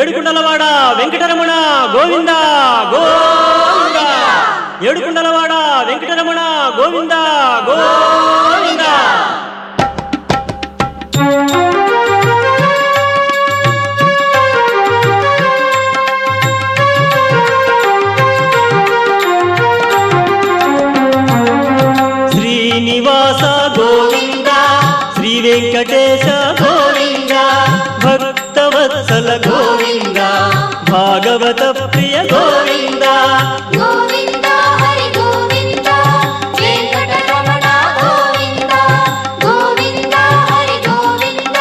ఏడుకుండలవాడ వెంకటరమణ గోవింద గోవింద. ఏడుకుండలవాడ వెంకటరమణ గోవింద గోవింద. శ్రీనివాస గోవింద, శ్రీ వెంకటేశ గోవింద, భక్తవత్సల గోవింద, భాగవత ప్రియ గోవింద. గోవింద హరి గోవింద, వెంకటరమణ గోవింద. గోవింద హరి గోవింద,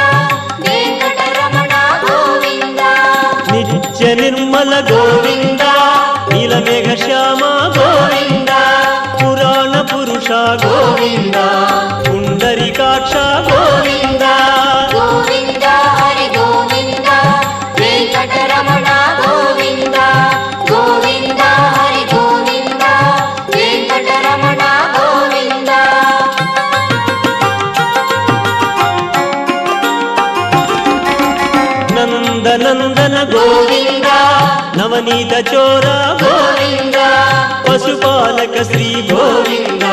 వెంకటరమణ గోవింద. నిత్య నిర్మల గోవింద, నీలమేఘ శ్యామ గోవింద, పురాణ పురుష గోవింద, పుండరీకాక్ష గోవింద. గోవింద హరి గోవింద, వెంకటరమణ గోవింద. గోవింద హరి గోవింద, వెంకటరమణ గోవింద. నందనందన గోవింద, నవనీత చోర గోవింద, పశుపాలక శ్రీ గోవింద,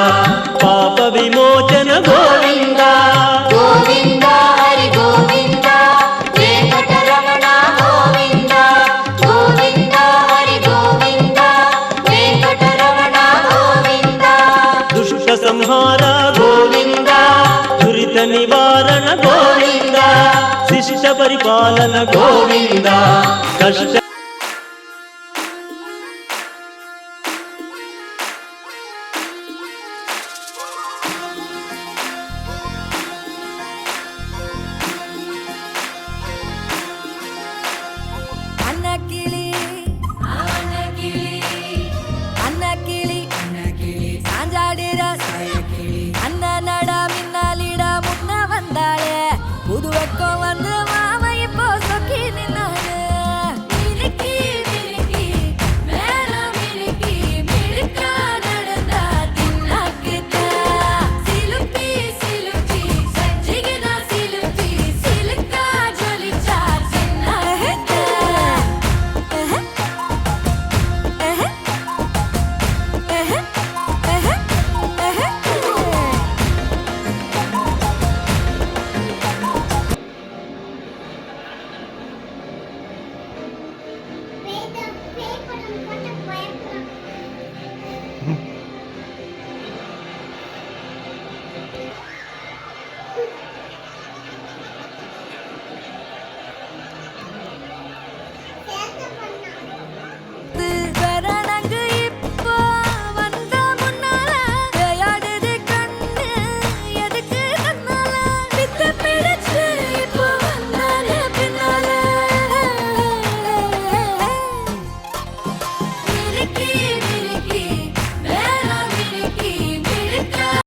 పాప విమోచన గోవింద. గోవింద హరి గోవింద, వెంకటరమణ గోవింద. గోవింద హరి గోవింద, వెంకటరమణ గోవింద. దుష్ట సంహార గోవింద, దురిత నివారణ గోవింద, శిష్ట పరిపాలన గోవింద, కష్ట అన్నకిళి சாஞ்சாடிர அண்ணனடா மின்னாலிட முன்ன வந்தாளே புது வெக்கம் வந்து